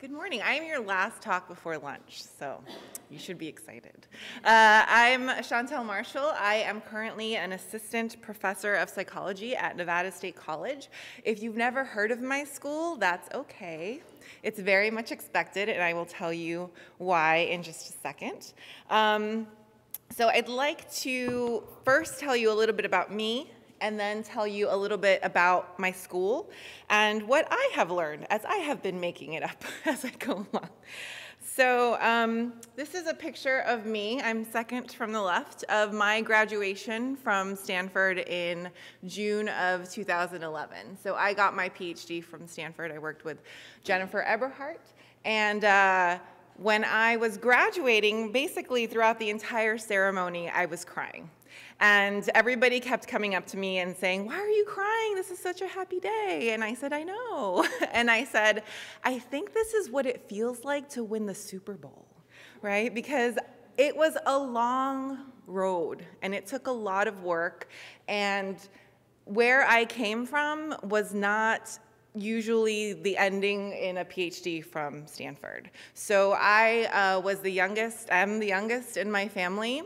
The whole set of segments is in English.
Good morning. I am your last talk before lunch, so you should be excited. I'm Chantel Marshall. I am currently an assistant professor of psychology at Nevada State College. If you've never heard of my school, that's okay. It's very much expected, and I will tell you why in just a second. So I'd like to first tell you a little bit about me, and then tell you a little bit about my school and what I have learned as I have been making it up as I go along. So this is a picture of me, I'm second from the left, of my graduation from Stanford in June of 2011. So I got my PhD from Stanford. I worked with Jennifer Eberhardt, and when I was graduating, basically throughout the entire ceremony, I was crying. And everybody kept coming up to me and saying, "Why are you crying? This is such a happy day." And I said, "I know." And I said, "I think this is what it feels like to win the Super Bowl," right? Because it was a long road, and it took a lot of work. And where I came from was not usually the ending in a PhD from Stanford. So I was the youngest. I'm the youngest in my family.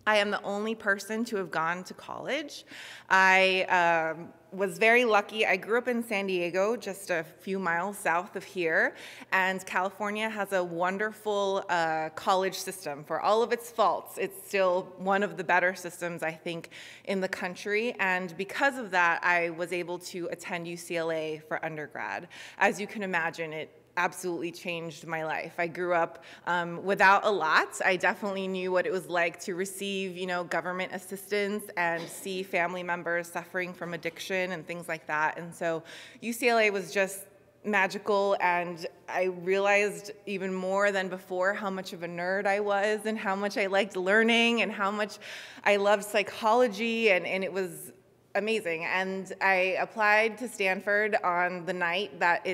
I am the only person to have gone to college. I was very lucky. I grew up in San Diego, just a few miles south of here, and California has a wonderful college system. For all of its faults, it's still one of the better systems, I think, in the country, and because of that, I was able to attend UCLA for undergrad. As you can imagine, it absolutely changed my life. I grew up without a lot. I definitely knew what it was like to receive, government assistance and see family members suffering from addiction and things like that. And so UCLA was just magical, and I realized even more than before how much of a nerd I was and how much I liked learning and how much I loved psychology, and it was amazing. And I applied to Stanford on the night that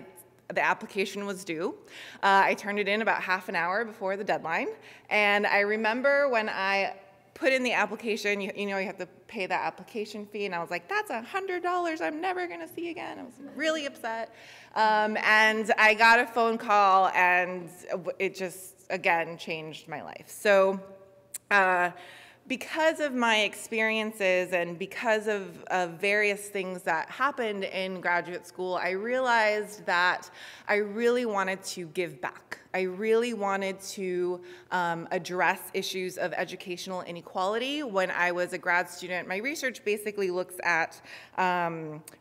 the application was due. I turned it in about half an hour before the deadline. And I remember when I put in the application, you have to pay that application fee, and I was like, that's $100 I'm never gonna see again. I was really upset. And I got a phone call, and it just, again, changed my life. So because of my experiences and because of various things that happened in graduate school, I realized that I really wanted to give back. I really wanted to address issues of educational inequality. When I was a grad student, my research basically looks at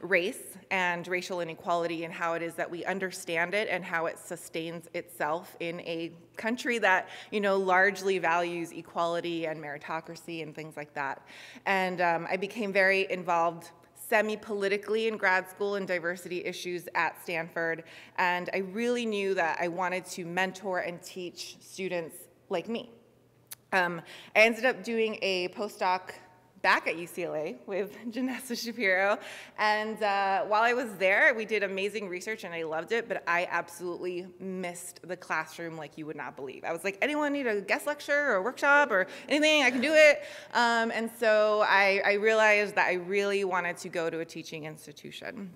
race and racial inequality and how it is that we understand it and how it sustains itself in a country that, largely values equality and meritocracy and things like that. And I became very involved semi-politically in grad school and diversity issues at Stanford, and I really knew that I wanted to mentor and teach students like me. I ended up doing a postdoc back at UCLA with Janessa Shapiro, and while I was there, we did amazing research and I loved it, but I absolutely missed the classroom like you would not believe. I was like, anyone need a guest lecture or a workshop or anything? I can do it. And so I realized that I really wanted to go to a teaching institution.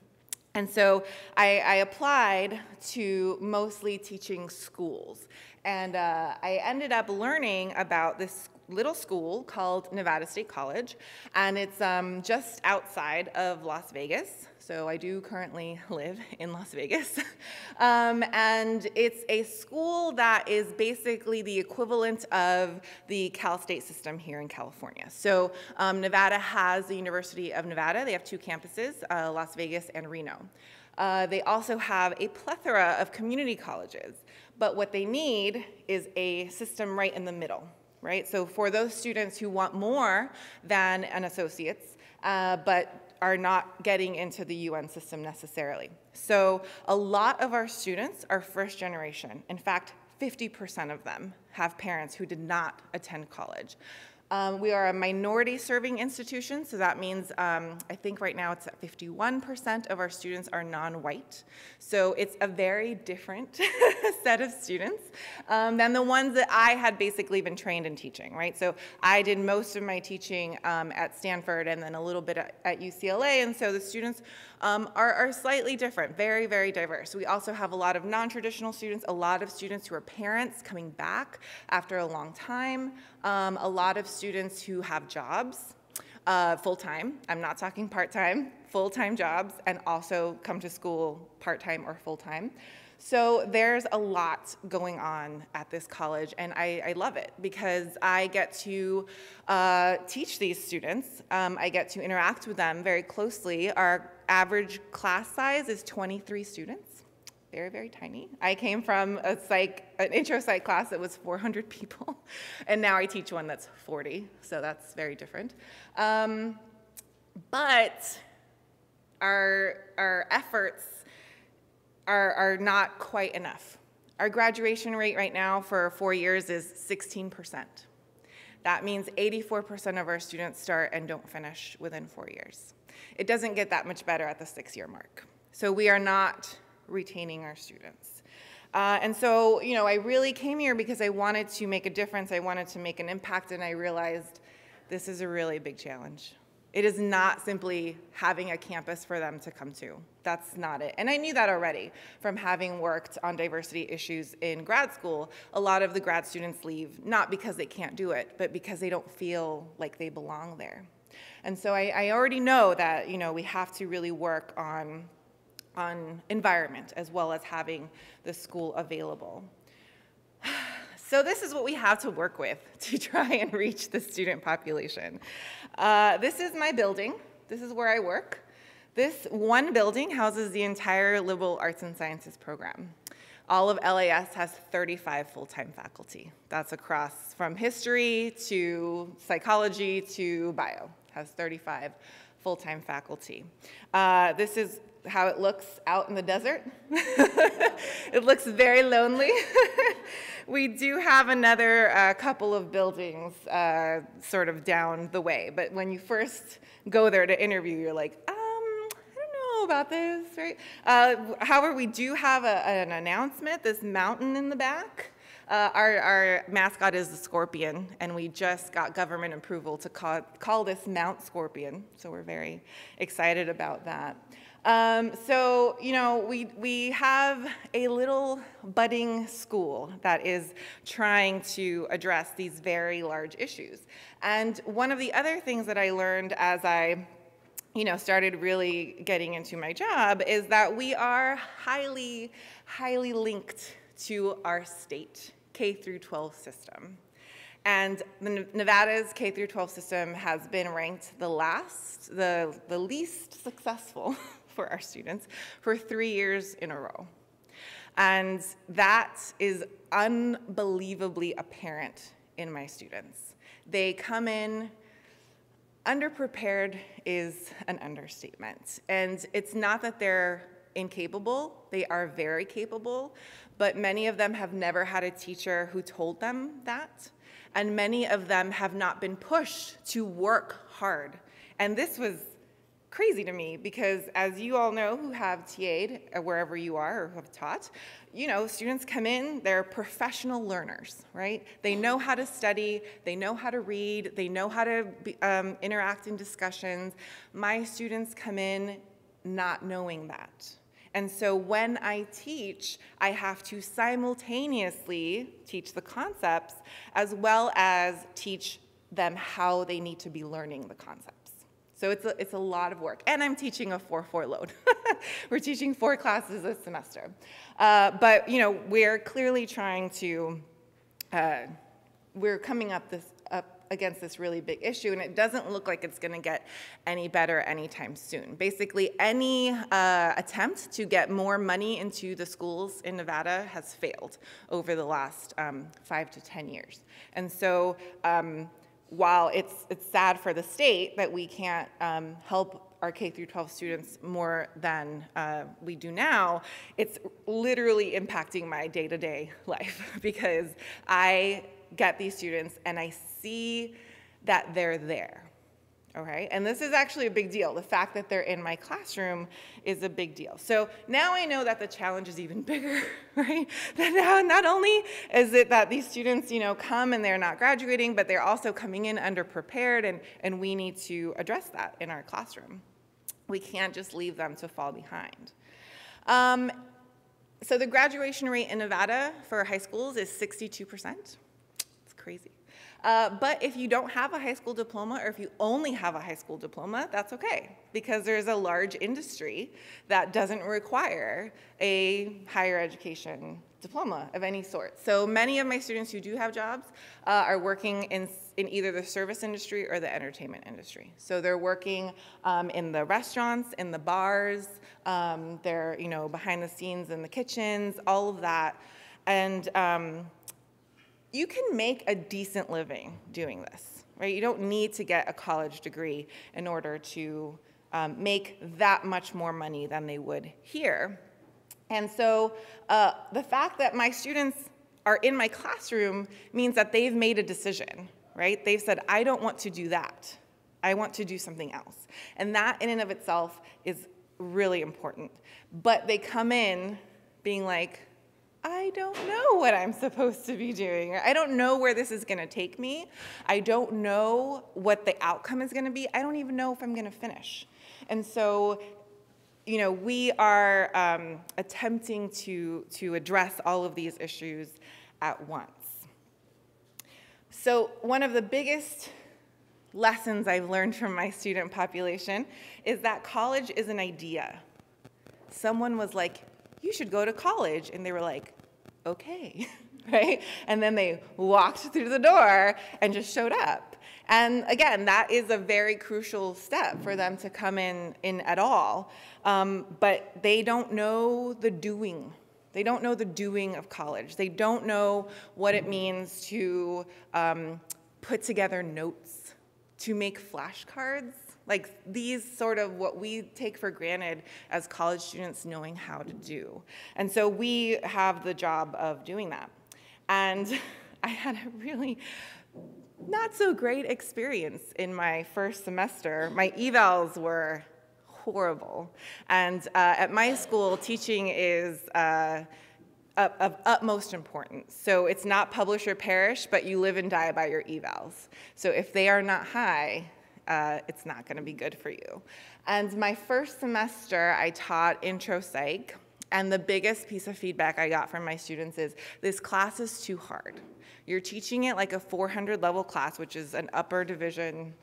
And so I applied to mostly teaching schools. And I ended up learning about this little school called Nevada State College, and it's just outside of Las Vegas. So I do currently live in Las Vegas. And it's a school that is basically the equivalent of the Cal State system here in California. So Nevada has the University of Nevada. They have two campuses, Las Vegas and Reno. They also have a plethora of community colleges, but what they need is a system right in the middle. Right? So for those students who want more than an associate's, but are not getting into the UN system necessarily. So a lot of our students are first generation. In fact, 50% of them have parents who did not attend college. We are a minority serving institution, so that means I think right now it's at 51% of our students are non-white. So it's a very different set of students than the ones that I had basically been trained in teaching, right? So I did most of my teaching at Stanford and then a little bit at UCLA, and so the students are slightly different, very, very diverse. We also have a lot of non-traditional students, a lot of students who are parents coming back after a long time, a lot of students who have jobs, full-time. I'm not talking part-time, full-time jobs, and also come to school part-time or full-time. So there's a lot going on at this college, and I love it because I get to teach these students. I get to interact with them very closely. Our average class size is 23 students, very, very tiny. I came from an intro psych class that was 400 people, and now I teach one that's 40, so that's very different. But our efforts are not quite enough. Our graduation rate right now for 4 years is 16%. That means 84% of our students start and don't finish within 4 years. It doesn't get that much better at the 6-year mark. So we are not retaining our students. And so, I really came here because I wanted to make a difference, I wanted to make an impact, and I realized this is a really big challenge. It is not simply having a campus for them to come to. That's not it. And I knew that already from having worked on diversity issues in grad school. A lot of the grad students leave, not because they can't do it, but because they don't feel like they belong there. And so I already know that, we have to really work on environment as well as having the school available. So this is what we have to work with to try and reach the student population. This is my building. This is where I work. This one building houses the entire liberal arts and sciences program. All of LAS has 35 full-time faculty. That's across from history to psychology to bio, has 35 full-time faculty. This is how it looks out in the desert. It looks very lonely. We do have another couple of buildings sort of down the way, but when you first go there to interview, you're like, I don't know about this, right? However, we do have an announcement, this mountain in the back. Our mascot is the scorpion, and we just got government approval to call this Mount Scorpion, so we're very excited about that. So, we have a little budding school that is trying to address these very large issues. And one of the other things that I learned as I started really getting into my job is that we are highly, highly linked to our state K-12 system. And Nevada's K-12 system has been ranked the least successful for our students for 3 years in a row. And that is unbelievably apparent in my students. They come in, underprepared is an understatement. And it's not that they're incapable, they are very capable, but many of them have never had a teacher who told them that. And many of them have not been pushed to work hard. And this was crazy to me because, as you all know who have TA'd wherever you are or who have taught, students come in, they're professional learners, right? They know how to study, they know how to read, they know how to interact in discussions. My students come in not knowing that. And so when I teach, I have to simultaneously teach the concepts as well as teach them how they need to be learning the concepts. So it's a lot of work. And I'm teaching a 4-4 load. We're teaching 4 classes this semester. But we're clearly trying to, we're coming up against this really big issue, and it doesn't look like it's going to get any better anytime soon. Basically, any attempt to get more money into the schools in Nevada has failed over the last 5 to 10 years. And so while it's sad for the state that we can't help our K-12 students more than we do now, it's literally impacting my day-to-day life because I get these students and I see that they're there, okay? And this is actually a big deal. The fact that they're in my classroom is a big deal. So now I know that the challenge is even bigger, right? That now not only is it that these students, come and they're not graduating, but they're also coming in underprepared, and we need to address that in our classroom. We can't just leave them to fall behind. So the graduation rate in Nevada for high schools is 62%. It's crazy. But if you don't have a high school diploma, or if you only have a high school diploma, that's okay, because there's a large industry that doesn't require a higher education diploma of any sort. So many of my students who do have jobs are working in either the service industry or the entertainment industry. So they're working in the restaurants, in the bars, they're behind the scenes in the kitchens, all of that. And you can make a decent living doing this, right? You don't need to get a college degree in order to make that much more money than they would here. And so the fact that my students are in my classroom means that they've made a decision, right? They've said, I don't want to do that. I want to do something else. And that in and of itself is really important. But they come in being like, I don't know what I'm supposed to be doing. I don't know where this is going to take me. I don't know what the outcome is going to be. I don't even know if I'm going to finish. And so, we are attempting to address all of these issues at once. So one of the biggest lessons I've learned from my student population is that college is an idea. Someone was like, you should go to college. And they were like, okay, right? And then they walked through the door and just showed up. And again, that is a very crucial step for them to come in at all. But they don't know the doing. They don't know the doing of college. They don't know what it means to put together notes, to make flashcards. Like these sort of what we take for granted as college students knowing how to do. And so we have the job of doing that. And I had a really not so great experience in my first semester. My evals were horrible. And at my school, teaching is of utmost importance. So it's not publish or perish, but you live and die by your evals. So if they are not high, it's not going to be good for you. And my first semester, I taught intro psych, and the biggest piece of feedback I got from my students is, this class is too hard. You're teaching it like a 400 level class, which is an upper division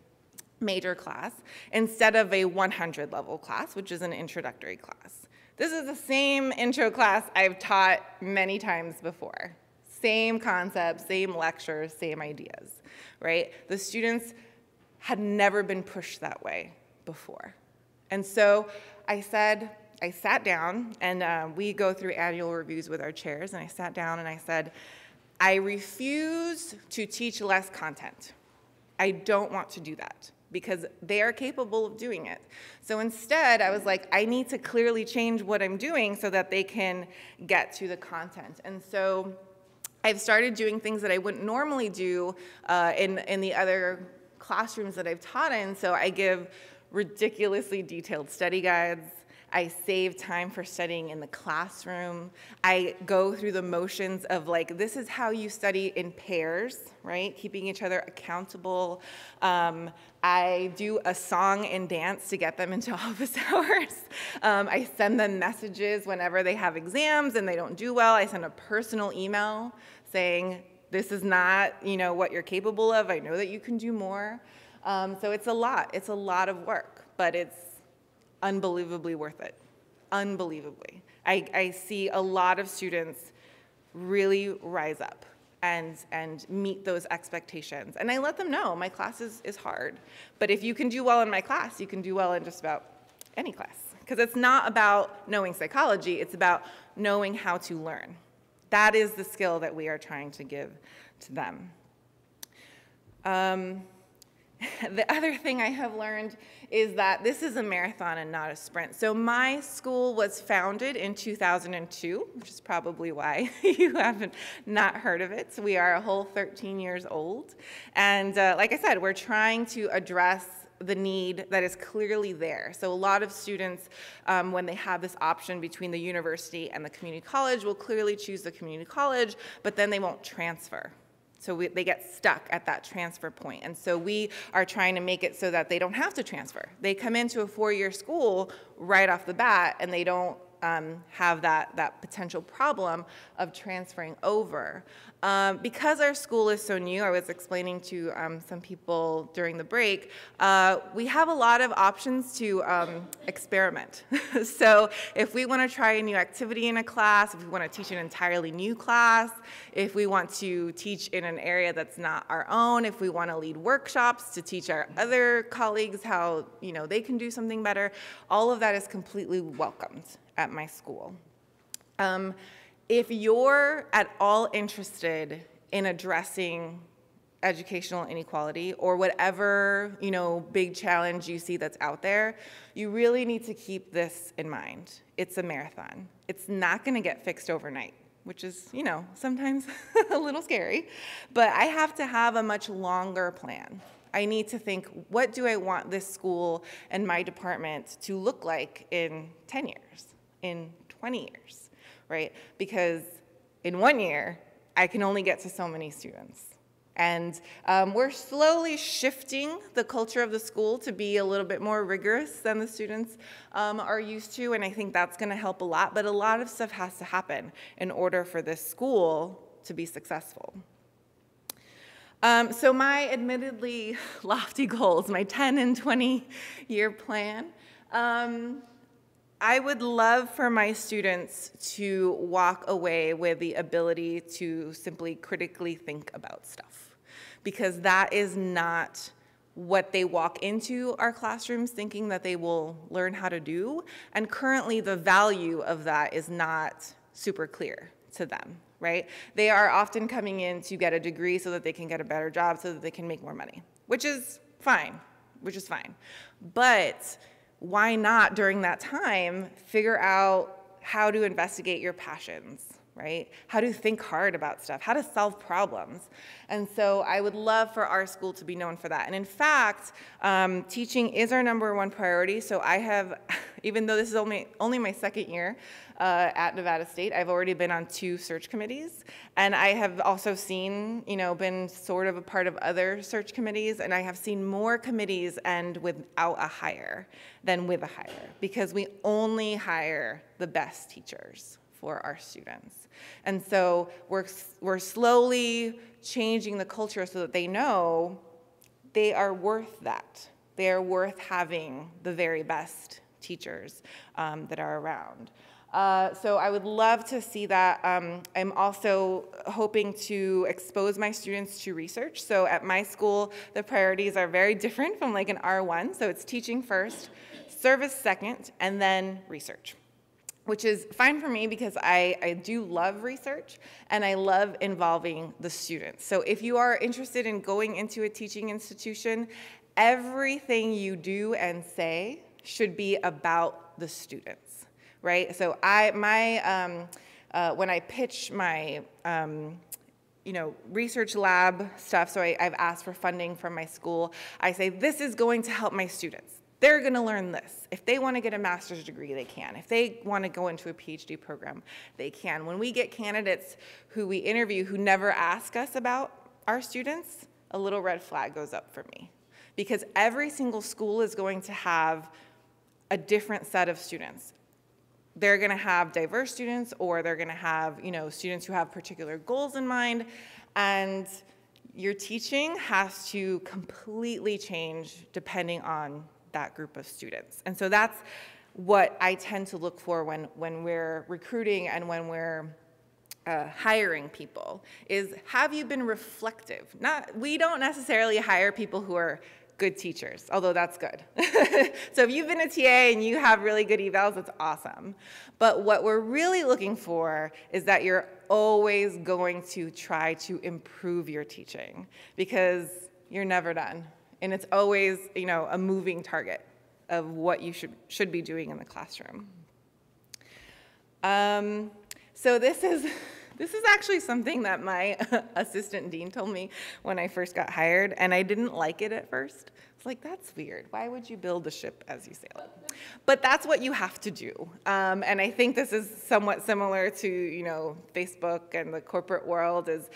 major class, instead of a 100 level class, which is an introductory class. This is the same intro class I've taught many times before. Same concepts, same lectures, same ideas, right? The students had never been pushed that way before. And so I sat down, and we go through annual reviews with our chairs, and I sat down and I said, I refuse to teach less content. I don't want to do that, because they are capable of doing it. So instead, I was like, I need to clearly change what I'm doing so that they can get to the content. And so I've started doing things that I wouldn't normally do in the other classrooms that I've taught in. So I give ridiculously detailed study guides. I save time for studying in the classroom. I go through the motions of like, this is how you study in pairs, right? Keeping each other accountable. I do a song and dance to get them into office hours. I send them messages whenever they have exams and they don't do well. I send a personal email saying, this is not, what you're capable of. I know that you can do more. So it's a lot. It's a lot of work, but it's unbelievably worth it. Unbelievably. I see a lot of students really rise up and meet those expectations. And I let them know my class is hard. But if you can do well in my class, you can do well in just about any class. Because it's not about knowing psychology, it's about knowing how to learn. That is the skill that we are trying to give to them. The other thing I have learned is that this is a marathon and not a sprint. So my school was founded in 2002, which is probably why you haven't not heard of it. So we are a whole 13 years old. And like I said, we're trying to address the need that is clearly there. So a lot of students, when they have this option between the university and the community college, will clearly choose the community college, but then they won't transfer So they get stuck at that transfer point. And so we are trying to make it so that they don't have to transfer. They come into a 4-year school right off the bat, and they don't have that potential problem of transferring over. Because our school is so new, I was explaining to some people during the break, we have a lot of options to experiment. So if we want to try a new activity in a class, if we want to teach an entirely new class, if we want to teach in an area that's not our own, if we want to lead workshops to teach our other colleagues how they can do something better, all of that is completely welcomed at my school. If you're at all interested in addressing educational inequality or whatever big challenge you see that's out there, you really need to keep this in mind. It's a marathon. It's not going to get fixed overnight, which is sometimes a little scary, but I have to have a much longer plan. I need to think, what do I want this school and my department to look like in 10 years, in 20 years, right? Because in 1 year, I can only get to so many students. And we're slowly shifting the culture of the school to be a little bit more rigorous than the students are used to, and I think that's going to help a lot, but a lot of stuff has to happen in order for this school to be successful. So my admittedly lofty goals, my 10 and 20-year plan, I would love for my students to walk away with the ability to simply critically think about stuff, because that is not what they walk into our classrooms thinking that they will learn how to do, and currently the value of that is not super clear to them, right? They are often coming in to get a degree so that they can get a better job so that they can make more money, which is fine. But why not, during that time, figure out how to investigate your passions, right? How to think hard about stuff, how to solve problems. And so I would love for our school to be known for that. And in fact, teaching is our #1 priority. So I have, even though this is only my 2nd year at Nevada State, I've already been on 2 search committees. And I have also seen, been sort of a part of other search committees, and I have seen more committees end without a hire than with a hire, because we only hire the best teachers for our students. And so we're slowly changing the culture so that they know they are worth that. They are worth having the very best teachers that are around. So I would love to see that. I'm also hoping to expose my students to research. So at my school, the priorities are very different from like an R1. So it's teaching first, service second, and then research, which is fine for me because I do love research and I love involving the students. So if you are interested in going into a teaching institution, everything you do and say should be about the students, right? So when I pitch my research lab stuff, so I've asked for funding from my school, I say this is going to help my students. They're going to learn this. If they want to get a master's degree, they can. If they want to go into a PhD program, they can. When we get candidates who we interview who never ask us about our students, a little red flag goes up for me. Because every single school is going to have a different set of students. They're going to have diverse students, or they're going to have students who have particular goals in mind, and your teaching has to completely change depending on that group of students. And so that's what I tend to look for when we're recruiting and when we're hiring people, is have you been reflective? We don't necessarily hire people who are good teachers, although that's good. So if you've been a TA and you have really good evals, that's awesome. But what we're really looking for is that you're always going to try to improve your teaching, because you're never done. And it's always, a moving target of what you should be doing in the classroom. So this is actually something that my assistant dean told me when I first got hired, and I didn't like it at first. It's like, that's weird. Why would you build a ship as you sail it? But that's what you have to do. And I think this is somewhat similar to, Facebook and the corporate world is,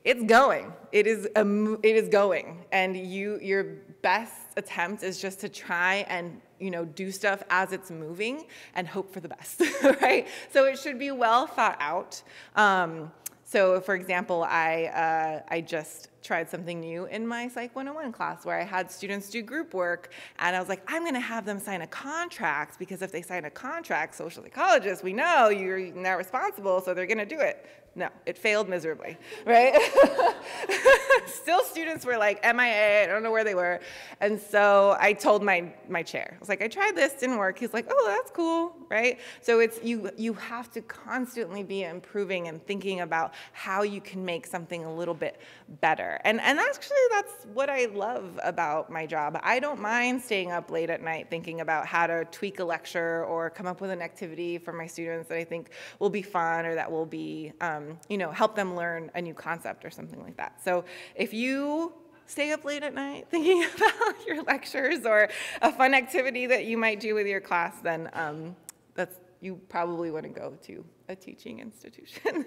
it's going. It is going. And your best attempt is just to try and, do stuff as it's moving and hope for the best, right? So it should be well thought out. So for example, I just tried something new in my Psych 101 class where I had students do group work, and I was like, I'm gonna have them sign a contract, because if they sign a contract, social psychologists, we know you're not responsible, so they're gonna do it. No, it failed miserably, right? Still students were like MIA, I don't know where they were. And so I told my chair, I was like, I tried this, didn't work. He's like, oh, that's cool, right? So it's you have to constantly be improving and thinking about how you can make something a little bit better. And actually that's what I love about my job. I don't mind staying up late at night thinking about how to tweak a lecture or come up with an activity for my students that I think will be fun or that will be help them learn a new concept or something like that. So if you stay up late at night thinking about your lectures or a fun activity that you might do with your class, then you probably want to go to a teaching institution.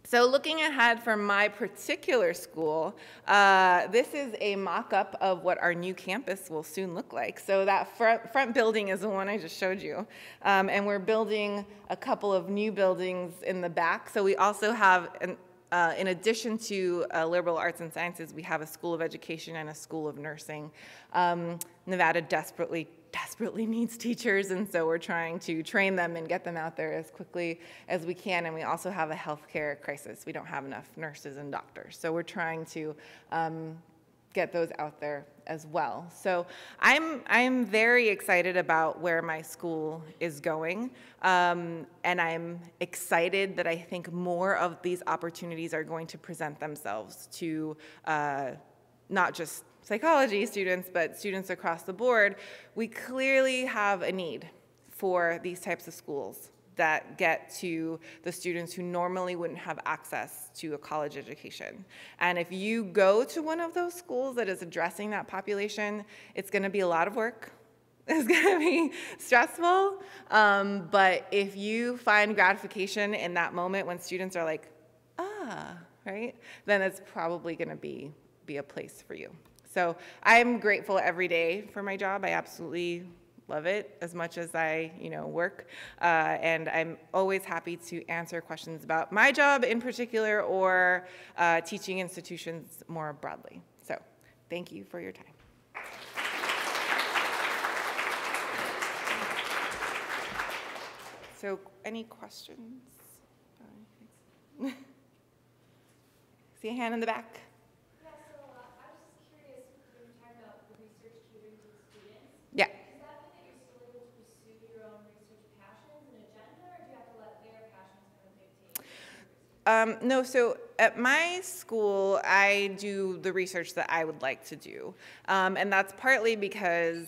So looking ahead for my particular school, this is a mock-up of what our new campus will soon look like. So that front building is the one I just showed you. And we're building a couple of new buildings in the back. So we also have, in addition to liberal arts and sciences, we have a school of education and a school of nursing. Nevada desperately needs teachers, and so we're trying to train them and get them out there as quickly as we can. And we also have a healthcare crisis. We don't have enough nurses and doctors, so we're trying to get those out there as well. So I'm very excited about where my school is going, and I'm excited that I think more of these opportunities are going to present themselves to not just psychology students, but students across the board. We clearly have a need for these types of schools that get to the students who normally wouldn't have access to a college education. And if you go to one of those schools that is addressing that population, it's gonna be a lot of work. It's gonna be stressful, but if you find gratification in that moment when students are like, right, then it's probably gonna be a place for you. So I'm grateful every day for my job. I absolutely love it as much as I, work. And I'm always happy to answer questions about my job in particular or teaching institutions more broadly. So thank you for your time. So any questions? See a hand in the back? Yeah. Does that mean that you're still able to pursue your own research passions and agenda, or do you have to let their passions kind of dictate? No, so at my school, I do the research that I would like to do. And that's partly because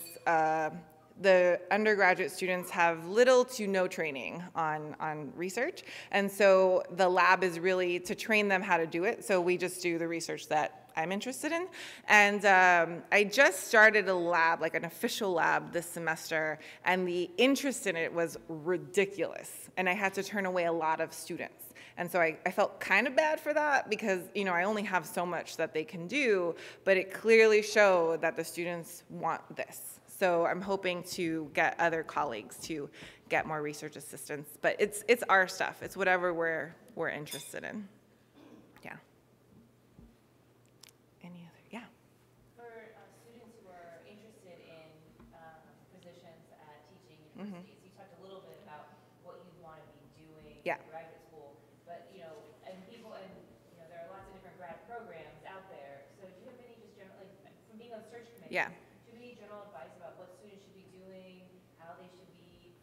the undergraduate students have little to no training on research. And so the lab is really to train them how to do it. So we just do the research that I'm interested in. And I just started a lab, like an official lab this semester, and the interest in it was ridiculous. And I had to turn away a lot of students. And so I felt kind of bad for that because, I only have so much that they can do, but it clearly showed that the students want this. So I'm hoping to get other colleagues to get more research assistants. But it's our stuff. It's whatever we're interested in. Yeah. Any other? Yeah. For students who are interested in positions at teaching universities, you talked a little bit about what you want to be doing in graduate school. But there are lots of different grad programs out there. So do you have any just general, from being on the search committee? Yeah. General advice about what students should be doing, how they should be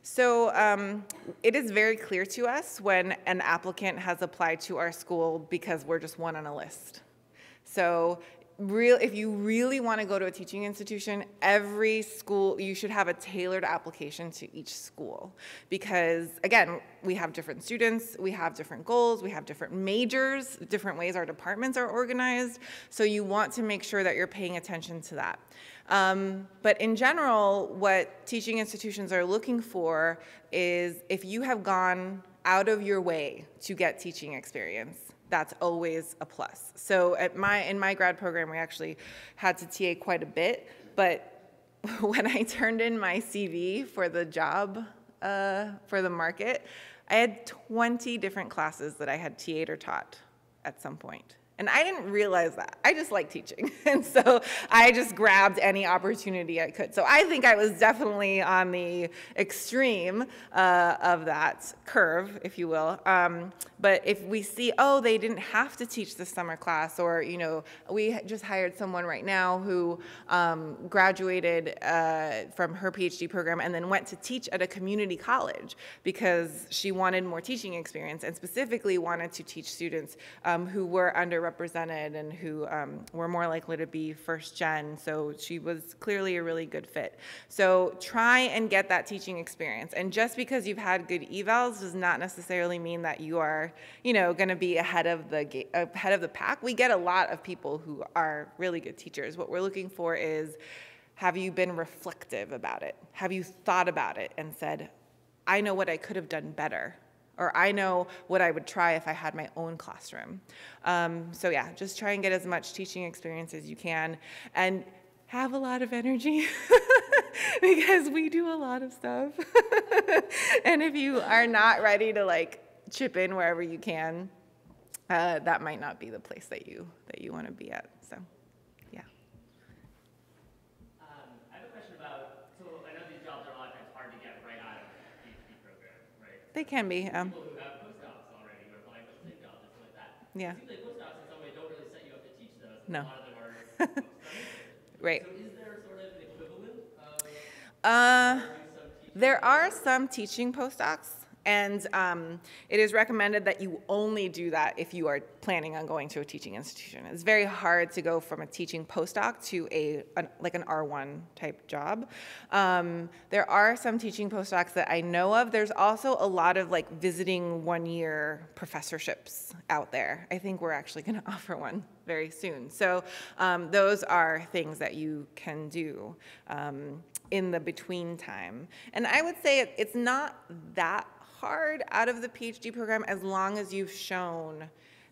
So it is very clear to us when an applicant has applied to our school because we're just one on a list. So if you really want to go to a teaching institution, every school, you should have a tailored application to each school. Because again, we have different students, we have different goals, we have different majors, different ways our departments are organized. So you want to make sure that you're paying attention to that. But in general, what teaching institutions are looking for is if you have gone out of your way to get teaching experience, that's always a plus. So in my grad program, we actually had to TA quite a bit, but when I turned in my CV for the job, for the market, I had 20 different classes that I had TA'd or taught at some point. And I didn't realize that. I just like teaching. And so I just grabbed any opportunity I could. So I think I was definitely on the extreme of that curve, if you will. But if we see, oh, they didn't have to teach the summer class, or, you know, we just hired someone right now who graduated from her PhD program and then went to teach at a community college because she wanted more teaching experience and specifically wanted to teach students who were underrepresented and who were more likely to be first gen. So she was clearly a really good fit. So try and get that teaching experience. And just because you've had good evals does not necessarily mean that you are, you know, going to be ahead of the pack. We get a lot of people who are really good teachers. What we're looking for is, have you been reflective about it? Have you thought about it and said, I know what I could have done better, or I know what I would try if I had my own classroom. So yeah, just try and get as much teaching experience as you can and have a lot of energy because we do a lot of stuff. And if you are not ready to like chip in wherever you can, that might not be the place that you want to be at. So yeah. I have a question about, so I know these jobs are a lot of times hard to get right out of the PhD program, right? They can be. People who have postdocs already who are applying for the same jobs and stuff like that. Yeah. It seems like postdocs in some way don't really set you up to teach those. No. A lot of them are postdocs. Right. So is there sort of an equivalent of there are some teaching postdocs, and it is recommended that you only do that if you are planning on going to a teaching institution. It's very hard to go from a teaching postdoc to like an R1 type job. There are some teaching postdocs that I know of. There's also a lot of like visiting one-year professorships out there. I think we're actually going to offer one very soon. So those are things that you can do in the between time. And I would say it's not that hard out of the PhD program as long as you've shown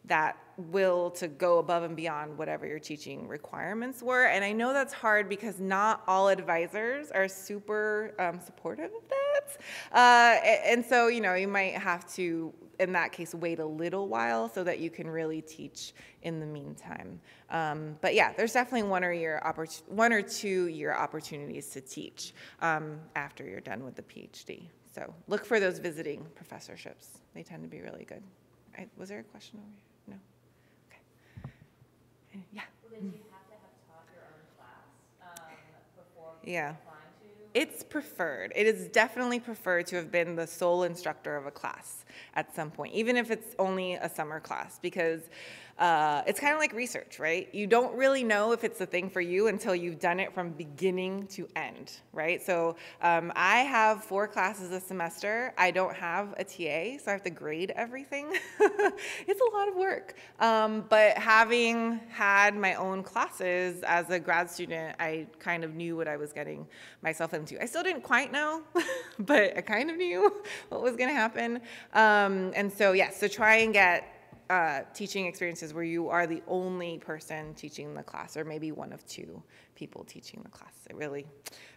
that will to go above and beyond whatever your teaching requirements were. And I know that's hard because not all advisors are super supportive of that. And so, you know, you might have to, in that case, wait a little while so that you can really teach in the meantime. But yeah, there's definitely 1 or 2 year opportunities to teach after you're done with the PhD. So look for those visiting professorships. They tend to be really good. Was there a question over here? No? Okay. Yeah. Well, then do you have to have taught your own class before Yeah. applying to? It's preferred. It is definitely preferred to have been the sole instructor of a class at some point, even if it's only a summer class, because it's kind of like research, right? You don't really know if it's the thing for you until you've done it from beginning to end, right? So I have 4 classes a semester. I don't have a TA, so I have to grade everything. It's a lot of work. But having had my own classes as a grad student, I kind of knew what I was getting myself into. I still didn't quite know, but I kind of knew what was going to happen. And so, yeah, so try and get teaching experiences where you are the only person teaching the class, or maybe one of 2 people teaching the class. It really,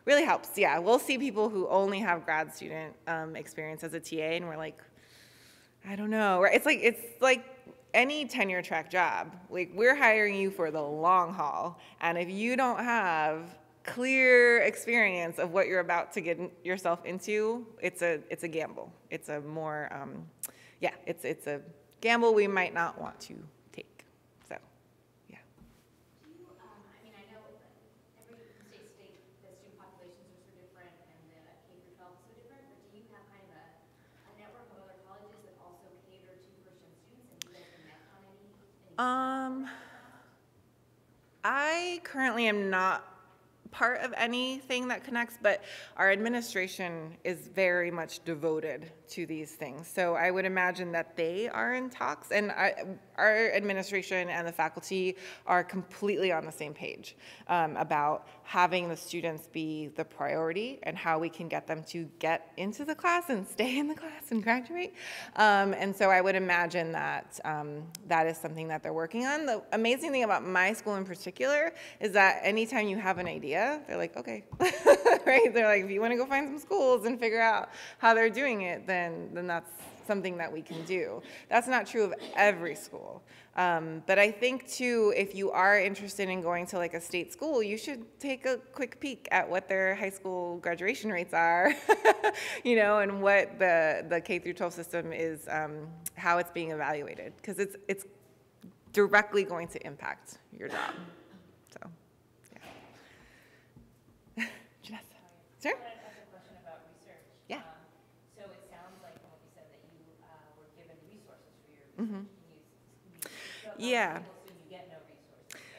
really helps. Yeah, we'll see people who only have grad student experience as a TA, and we're like, I don't know. It's like any tenure track job. Like, we're hiring you for the long haul, and if you don't have clear experience of what you're about to get yourself into, it's a gamble. It's a more it's a gamble we might not want to take. So, yeah. Do you, I mean, I know every state, the student populations are so different, and the K through 12 is so different, but do you have kind of a network of other colleges that also cater to first-gen students, and do you guys connect on any currently am not part of anything that connects, but our administration is very much devoted to these things. So I would imagine that they are in talks, and our administration and the faculty are completely on the same page about having the students be the priority and how we can get them to get into the class and stay in the class and graduate. And so I would imagine that that is something that they're working on. The amazing thing about my school in particular is that anytime you have an idea, they're like, okay, right? They're like, if you want to go find some schools and figure out how they're doing it, then that's something that we can do. That's not true of every school. But I think too, if you are interested in going to like a state school, you should take a quick peek at what their high school graduation rates are, you know, and what the K through 12 system is, how it's being evaluated, because it's directly going to impact your job. So, yeah. Janessa. Sure. I wanted to ask a question about research. Yeah. So it sounds like from what you said that you were given resources for your research. Mm-hmm. Yeah. So you get no resources.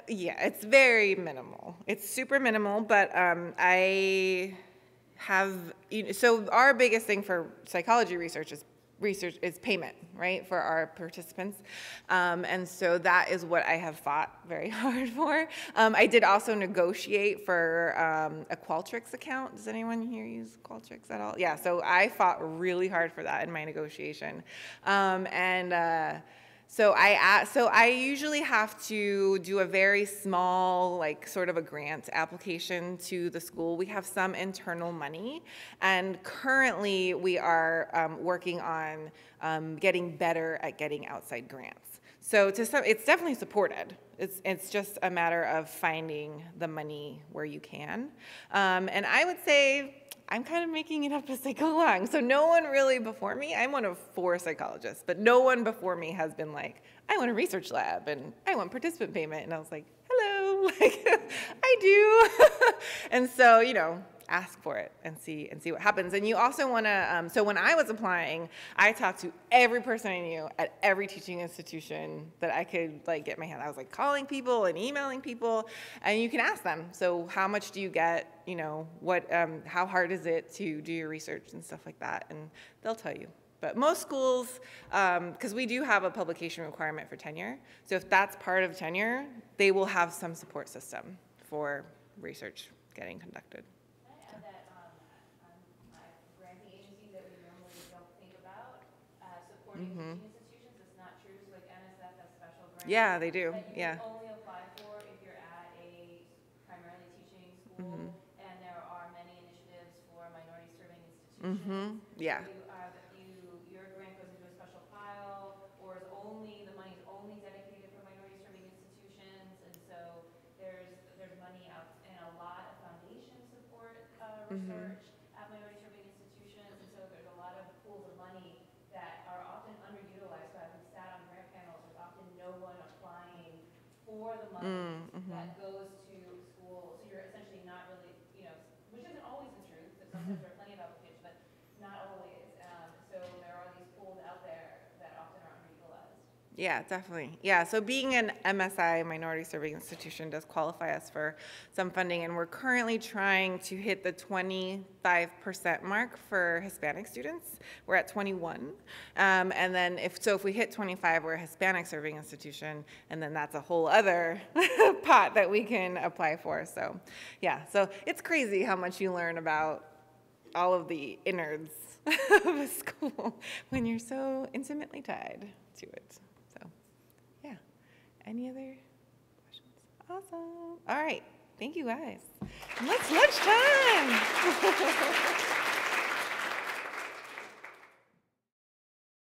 Yeah, it's very minimal. It's super minimal, but I have, so our biggest thing for psychology research is payment, right, for our participants. And so that is what I have fought very hard for. I did also negotiate for a Qualtrics account. Does anyone here use Qualtrics at all? Yeah, so I fought really hard for that in my negotiation. So I usually have to do a very small, like sort of a grant application to the school. We have some internal money, and currently we are working on getting better at getting outside grants. So it's definitely supported. It's just a matter of finding the money where you can. And I would say I'm kind of making it up as I go along. So no one really before me, I'm one of 4 psychologists, but no one before me has been like, I want a research lab and I want participant payment. And I was like, hello, like I do. And so, you know, ask for it and see what happens. And you also want to, so when I was applying, I talked to every person I knew at every teaching institution that I could like get my hand. I was like calling people and emailing people, and you can ask them, so how much do you get, you know, what, how hard is it to do your research and stuff like that, and they'll tell you. But most schools, because we do have a publication requirement for tenure, so if that's part of tenure, they will have some support system for research getting conducted. Teaching institutions, it's not true. So like NSF has special grants. Yeah, they do. That you Yeah. can only apply for if you're at a primarily teaching school, and there are many initiatives for minority serving institutions. Yeah. Your grant goes into a special pile, or is only the money is only dedicated for minority serving institutions, and so there's money out and a lot of foundation support research at minority serving institutions, and so there's a lot of pools of money that are often underutilized. So having sat on grant panels, there's often no one applying for the money that goes to schools. So you're essentially not really, you know, which isn't always the truth. So sometimes there are plenty of applications, but not always. So there are these pools out there that often are underutilized. Yeah, definitely. Yeah, so being an MSI, minority serving institution, does qualify us for some funding, and we're currently trying to hit the 25% mark for Hispanic students. We're at 21, and then if we hit 25, we're a Hispanic serving institution, and then that's a whole other pot that we can apply for. So, yeah, so it's crazy how much you learn about all of the innards of a school when you're so intimately tied to it. Yeah. Any other questions? Awesome. All right. Thank you, guys. And let's lunchtime.